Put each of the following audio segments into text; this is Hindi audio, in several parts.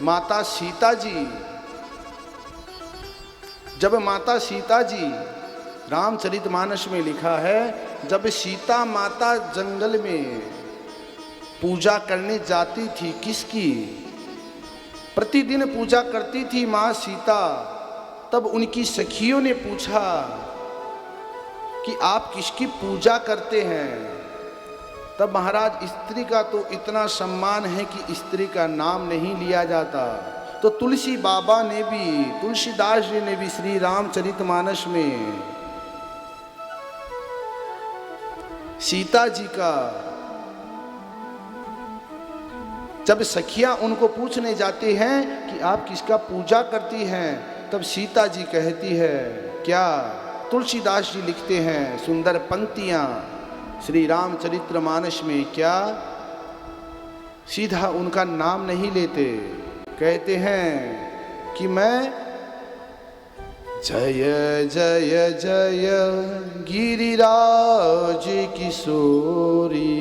माता सीता जी, जब माता सीता जी, रामचरितमानस में लिखा है, जब सीता माता जंगल में पूजा करने जाती थी, किसकी? प्रतिदिन पूजा करती थी माँ सीता। तब उनकी सखियों ने पूछा कि आप किसकी पूजा करते हैं? तब महाराज, स्त्री का तो इतना सम्मान है कि स्त्री का नाम नहीं लिया जाता। तो तुलसी बाबा ने भी, तुलसीदास जी ने भी श्री रामचरितमानस में सीता जी का, जब सखियां उनको पूछने जाती हैं कि आप किसका पूजा करती हैं, तब सीता जी कहती है क्या? तुलसीदास जी लिखते हैं सुंदर पंक्तियां श्री रामचरितमानस में, क्या सीधा उनका नाम नहीं लेते, कहते हैं कि मैं जय जय जय गिरिराज किशोरी,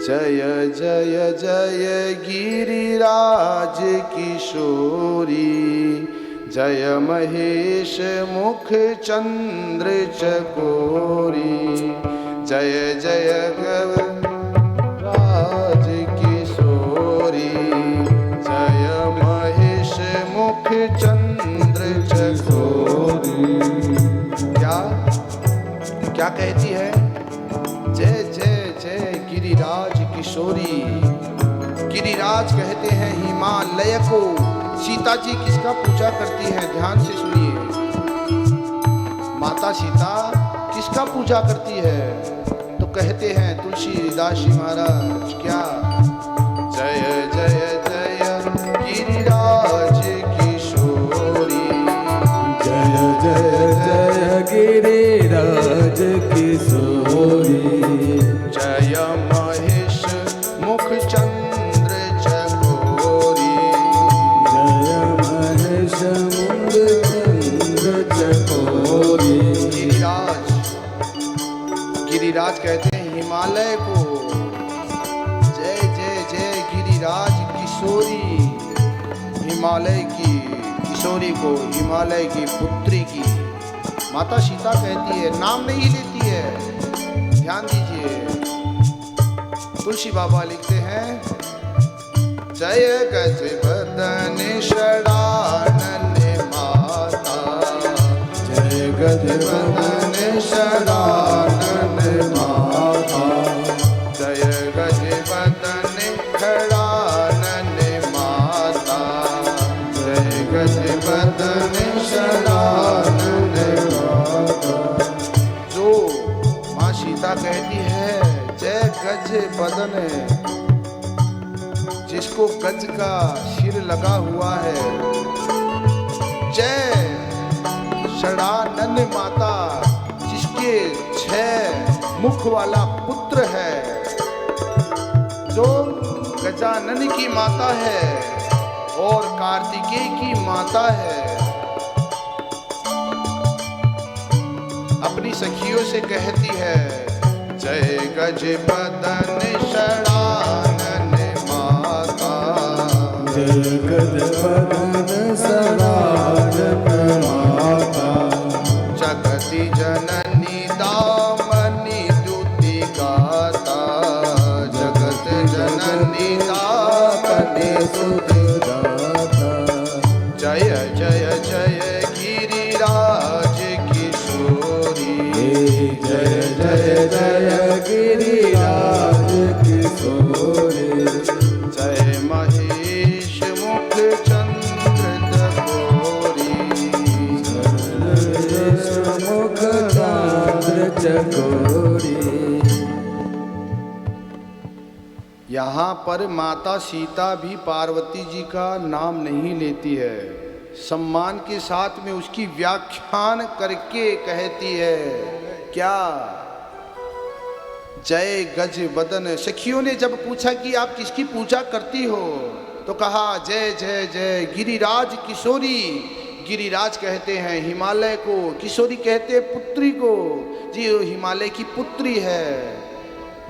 जय जय जय गिरिराज किशोरी, जय महेश मुख चंद्र चकोरी, जय जय राज किशोरी, जय महेश मुख चंद्र चकोरी। क्या कहती है? जय जय जय गिरिराज किशोरी। गिरिराज कहते हैं हिमालय को। सीता जी किसका पूजा करती हैं? ध्यान से सुनिए। माता सीता किसका पूजा करती है? तो कहते हैं तुलसीदास जी महाराज, क्या? जय जय जय गिरिराज किशोरी, जय जय जय गिरिराज किशोरी, जय महेश मुख चंद्र चकोरी, जय महेश मुख चंद्र चकोरी। गिरिराज कहते हैं हिमालय को। जय जय जय गिरिराज किशोरी, हिमालय की किशोरी को, हिमालय की पुत्री की माता सीता कहती है, नाम नहीं लेती है। ध्यान दीजिए, तुलसी बाबा लिखते हैं जय गज बदन शरानन माता, जय गज बदन शरानन माता, जय गज बदन खड़ानन माता, जय गज बदन शरानन माता। जो माँ सीता कहती है जय गज बदन, जिसको गज का सिर लगा हुआ है, जय षडानन माता, जिसके 6 मुख वाला पुत्र है, जो गजानन की माता है और कार्तिकेय की माता है, अपनी सखियों से कहती है जय गज बदन षडानन माता, जय गज बदन शरानन माता, जगति जननी दामनी द्युति गाता, जगत जननी दामनी सुधि दाता। जय जय जय गिरिराज किशोरी, जय जय जय गिरिराज किशोरी, जय महेश मुख चंद्र चकोरी, मुख चंद्र चकोरी। यहाँ पर माता सीता भी पार्वती जी का नाम नहीं लेती है, सम्मान के साथ में उसकी व्याख्यान करके कहती है क्या? जय गज बदन। सखियों ने जब पूछा कि आप किसकी पूजा करती हो, तो कहा जय जय जय गिरिराज किशोरी। गिरिराज कहते हैं हिमालय को, किशोरी कहते हैं पुत्री को, जी हिमालय की पुत्री है।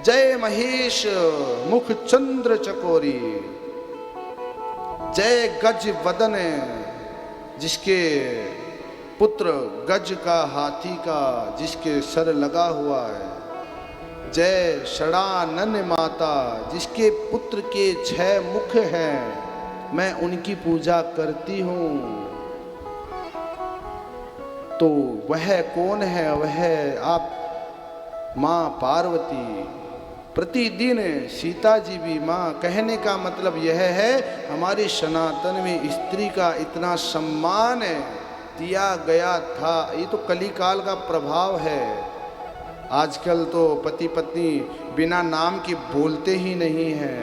जय महेश मुख चंद्र चकोरी। जय गज वदन, जिसके पुत्र गज का हाथी का जिसके सर लगा हुआ है। जय षडानन माता, जिसके पुत्र के 6 मुख हैं, मैं उनकी पूजा करती हूँ। तो वह कौन है? वह आप माँ पार्वती। प्रतिदिन सीता जी भी माँ, कहने का मतलब यह है हमारे सनातन में स्त्री का इतना सम्मान दिया गया था। ये तो कलिकाल का प्रभाव है। आजकल तो पति पत्नी बिना नाम के बोलते ही नहीं हैं।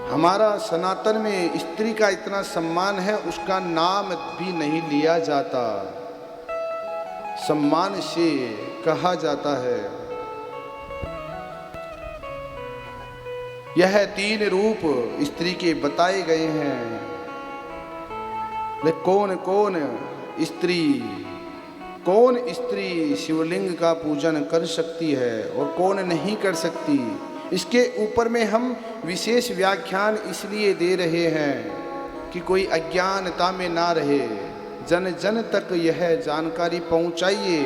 हमारा सनातन में स्त्री का इतना सम्मान है, उसका नाम भी नहीं लिया जाता, सम्मान से कहा जाता है। यह 3 रूप स्त्री के बताए गए हैं। कौन स्त्री शिवलिंग का पूजन कर सकती है और कौन नहीं कर सकती, इसके ऊपर में हम विशेष व्याख्यान इसलिए दे रहे हैं कि कोई अज्ञानता में ना रहे। जन जन तक यह जानकारी पहुंचाइए।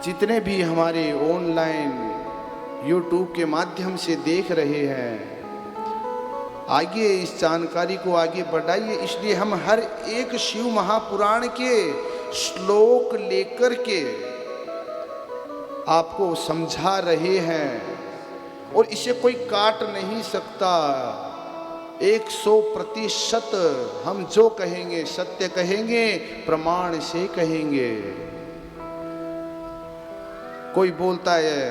जितने भी हमारे ऑनलाइन YouTube के माध्यम से देख रहे हैं, आगे इस जानकारी को आगे बढ़ाइए। इसलिए हम हर एक शिव महापुराण के श्लोक लेकर के आपको समझा रहे हैं और इसे कोई काट नहीं सकता। 100% हम जो कहेंगे सत्य कहेंगे, प्रमाण से कहेंगे। कोई बोलता है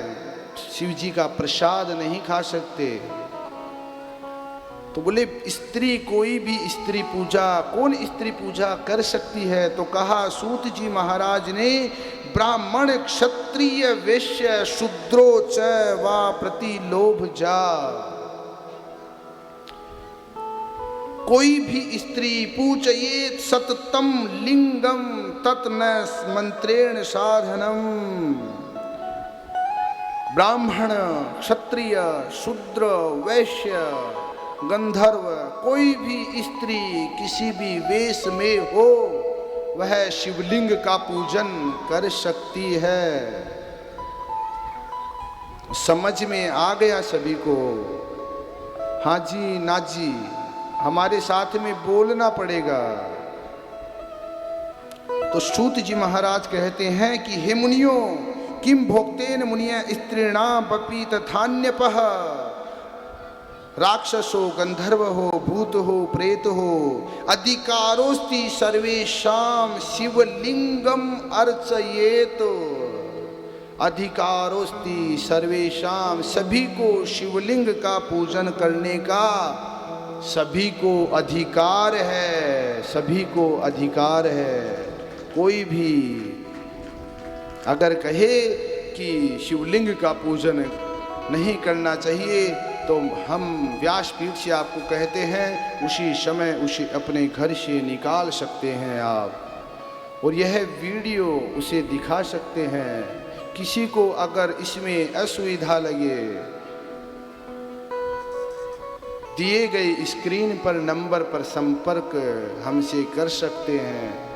शिव जी का प्रसाद नहीं खा सकते, तो बोले स्त्री, कोई भी स्त्री पूजा, कौन स्त्री पूजा कर सकती है? तो कहा सूत जी महाराज ने, ब्राह्मण क्षत्रिय वैश्य शूद्रो च वा प्रति लोभ जा। कोई भी स्त्री पूजयेत सततम लिंगम तत् न मंत्रेण साधनम। ब्राह्मण क्षत्रिय शूद्र वैश्य गंधर्व, कोई भी स्त्री किसी भी वेश में हो, वह शिवलिंग का पूजन कर सकती है। समझ में आ गया सभी को? हाँ जी ना जी, हमारे साथ में बोलना पड़ेगा। तो सूत जी महाराज कहते हैं कि हे मुनियो, किम भोक्तेन मुनिय स्त्रीणाम पपि तथान्यपः। राक्षसो गंधर्व हो भूत हो प्रेत हो, अधिकारोस्ति सर्वेषाम शिवलिंगम अर्चयेत। अधिकारोस्ति सर्वेषाम, सभी को शिवलिंग का पूजन करने का सभी को अधिकार है, सभी को अधिकार है। कोई भी अगर कहे कि शिवलिंग का पूजन नहीं करना चाहिए, तो हम व्यासपीठ से आपको कहते हैं उसी समय उसे अपने घर से निकाल सकते हैं आप, और यह वीडियो उसे दिखा सकते हैं। किसी को अगर इसमें असुविधा लगे, दिए गए स्क्रीन पर नंबर पर संपर्क हमसे कर सकते हैं।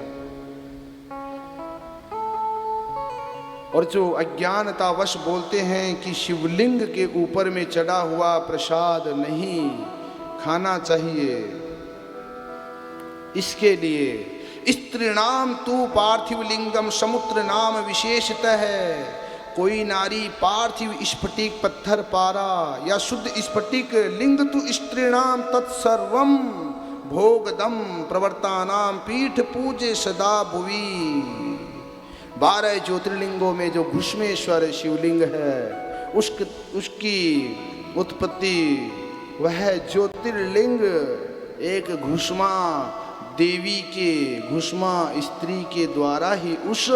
और जो अज्ञानतावश बोलते हैं कि शिवलिंग के ऊपर में चढ़ा हुआ प्रसाद नहीं खाना चाहिए, इसके लिए स्त्रीणाम तु पार्थिव लिंगम समुद्र नाम विशेषतः है। कोई नारी पार्थिव स्फटिक पत्थर पारा या शुद्ध स्फटिक लिंग तु स्त्रीणाम तत्सर्वम भोगदम प्रवर्तानाम पीठ पूजे सदा भुवि। 12 ज्योतिर्लिंगों में जो घुष्मेश्वर शिवलिंग है, उसकी उत्पत्ति, वह ज्योतिर्लिंग एक घुष्मा देवी के, घुष्मा स्त्री के द्वारा ही उस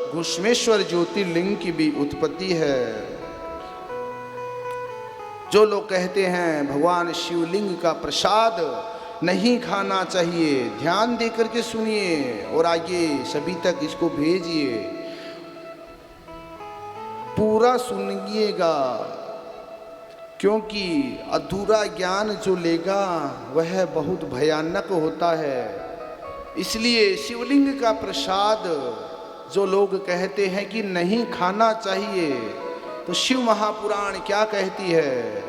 घुष्मेश्वर ज्योतिर्लिंग की भी उत्पत्ति है। जो लोग कहते हैं भगवान शिवलिंग का प्रसाद नहीं खाना चाहिए, ध्यान दे करके सुनिए और आगे सभी तक इसको भेजिए, पूरा सुनिएगा। क्योंकि अधूरा ज्ञान जो लेगा वह बहुत भयानक होता है। इसलिए शिवलिंग का प्रसाद जो लोग कहते हैं कि नहीं खाना चाहिए, तो शिव महापुराण क्या कहती है?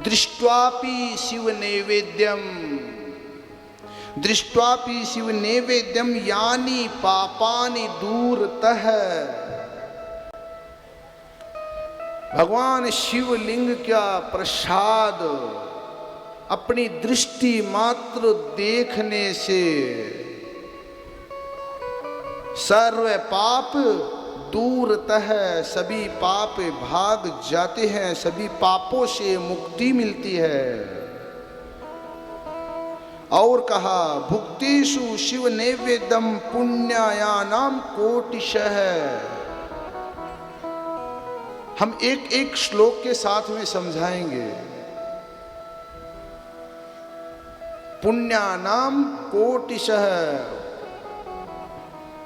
दृष्ट्वापि शिव नैवेद्यम, दृष्ट्वापि शिव नैवेद्यम यानी पापानि दूरतः। भगवान शिवलिंग का प्रसाद अपनी दृष्टि मात्र देखने से सर्व पाप दूरतः, सभी पाप भाग जाते हैं, सभी पापों से मुक्ति मिलती है। और कहा भुक्तिषु शिव नैवेद्यम पुण्यायानाम कोटिशः। हम एक एक श्लोक के साथ में समझाएंगे। पुण्यानाम कोटिशः,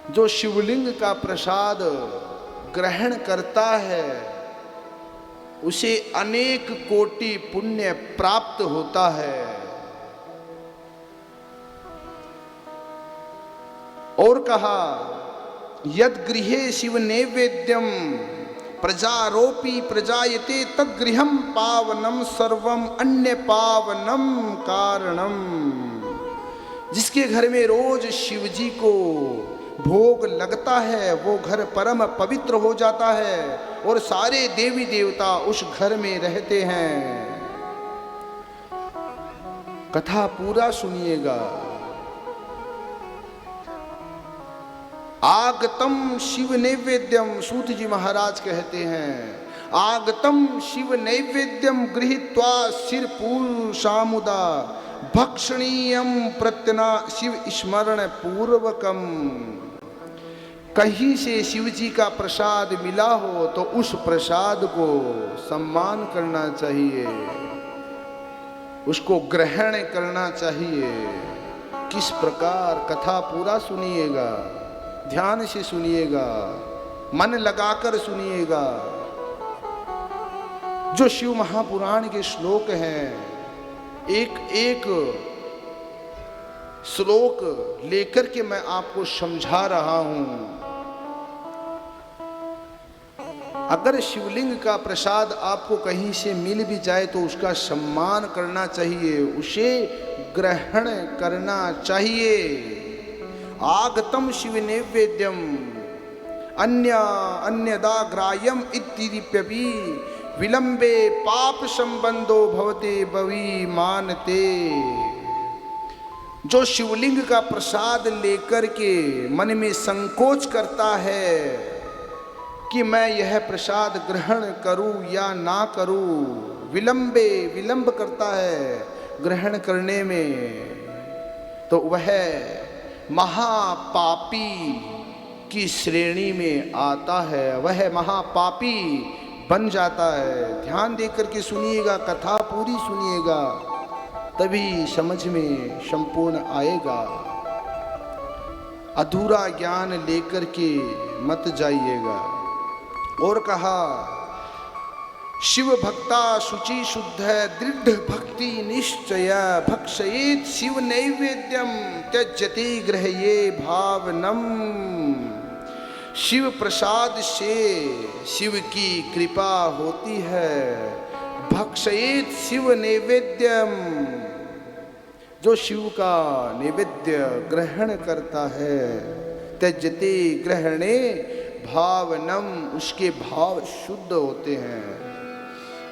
जो शिवलिंग का प्रसाद ग्रहण करता है उसे अनेक कोटि पुण्य प्राप्त होता है। और कहा यद गृहे शिव नैवेद्यम प्रजारोपी प्रजायते तद्गृहम पावनम सर्वम अन्य पावनम कारणम। जिसके घर में रोज शिव जी को भोग लगता है वो घर परम पवित्र हो जाता है और सारे देवी देवता उस घर में रहते हैं। कथा पूरा सुनिएगा। आगतम शिव नैवेद्यम, सूत जी महाराज कहते हैं, आगतम शिव नैवेद्यम गृहीत्वा सिर पूर्षामुदा भक्षणीयम प्रत्यना शिव स्मरण पूर्वकम। कहीं से शिव जी का प्रसाद मिला हो तो उस प्रसाद को सम्मान करना चाहिए, उसको ग्रहण करना चाहिए। किस प्रकार? कथा पूरा सुनिएगा, ध्यान से सुनिएगा, मन लगाकर सुनिएगा। जो शिव महापुराण के श्लोक हैं, एक एक श्लोक लेकर के मैं आपको समझा रहा हूं। अगर शिवलिंग का प्रसाद आपको कहीं से मिल भी जाए तो उसका सम्मान करना चाहिए, उसे ग्रहण करना चाहिए। आगतम शिव नैवेद्यम अन्यदा ग्राह्यम इत्यपि विलंबे पाप संबंधो भवते भवी मानते। जो शिवलिंग का प्रसाद लेकर के मन में संकोच करता है कि मैं यह प्रसाद ग्रहण करूं या ना करूं, विलंब करता है ग्रहण करने में, तो वह महापापी की श्रेणी में आता है, वह महापापी बन जाता है। ध्यान देकर के सुनिएगा, कथा पूरी सुनिएगा, तभी समझ में संपूर्ण आएगा। अधूरा ज्ञान लेकर के मत जाइएगा। और कहा शिव भक्ता शुचि शुद्ध दृढ़ भक्ति निश्चय भक्षयेत शिव नैवेद्यम त्यजति ग्रह्ये भावनम। शिव प्रसाद से शिव की कृपा होती है। भक्षयेत शिव नैवेद्यम, जो शिव का नैवेद्य ग्रहण करता है, त्यजति ग्रहणे भावनम, उसके भाव शुद्ध होते हैं।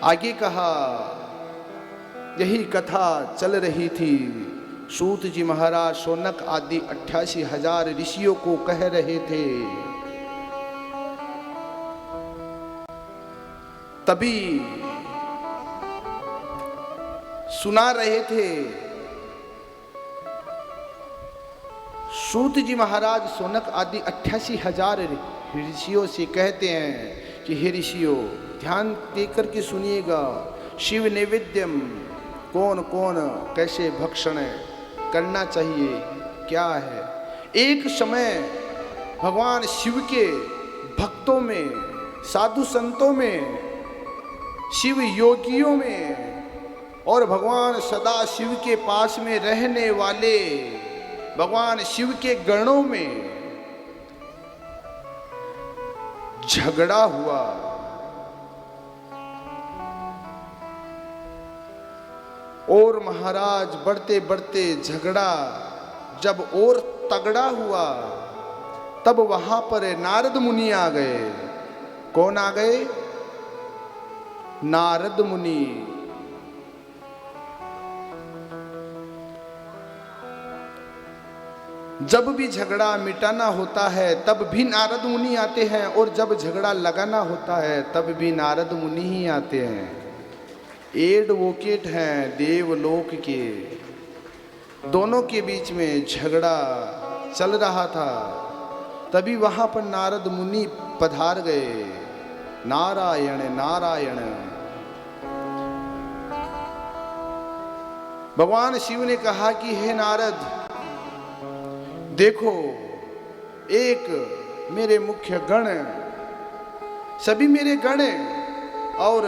आगे कहा, यही कथा चल रही थी। सूत जी महाराज शौनक आदि 88,000 ऋषियों को कह रहे थे। तभी सुना रहे थे। सूत जी महाराज शौनक आदि 88,000 ऋषियों से कहते हैं कि हे ऋषियों, ध्यान देकर के सुनिएगा। शिव नैवेद्यम कौन कौन कैसे भक्षण करना चाहिए, क्या है। एक समय भगवान शिव के भक्तों में, साधु संतों में शिव योगियों में और भगवान सदा शिव के पास में रहने वाले भगवान शिव के गणों में झगड़ा हुआ। और महाराज बढ़ते बढ़ते झगड़ा जब और तगड़ा हुआ, तब वहां पर नारद मुनि आ गए। कौन आ गए? नारद मुनि। जब भी झगड़ा मिटाना होता है तब भी नारद मुनि आते हैं, और जब झगड़ा लगाना होता है तब भी नारद मुनि ही आते हैं। एडवोकेट हैं देवलोक के। दोनों के बीच में झगड़ा चल रहा था, तभी वहां पर नारद मुनि पधार गए। नारायण नारायण। भगवान शिव ने कहा कि हे नारद, देखो, एक मेरे मुख्य गण, सभी मेरे गण और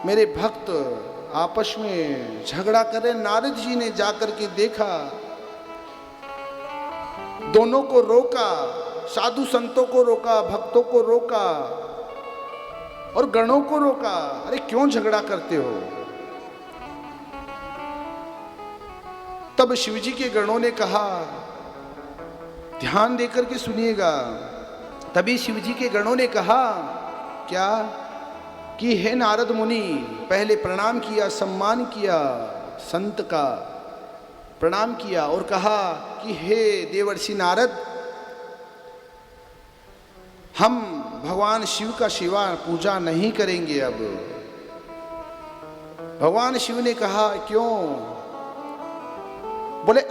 मेरे भक्त आपस में झगड़ा कर रहे। नारद जी ने जाकर के देखा, दोनों को रोका, साधु संतों को रोका, भक्तों को रोका और गणों को रोका। अरे क्यों झगड़ा करते हो? तब शिवजी के गणों ने कहा, ध्यान देकर के सुनिएगा। तभी शिवजी के गणों ने कहा क्या कि हे नारद मुनि, पहले प्रणाम किया, सम्मान किया, संत का प्रणाम किया और कहा कि हे देवर्षि नारद, हम भगवान शिव का सेवा पूजा नहीं करेंगे अब। भगवान शिव ने कहा क्यों? बोले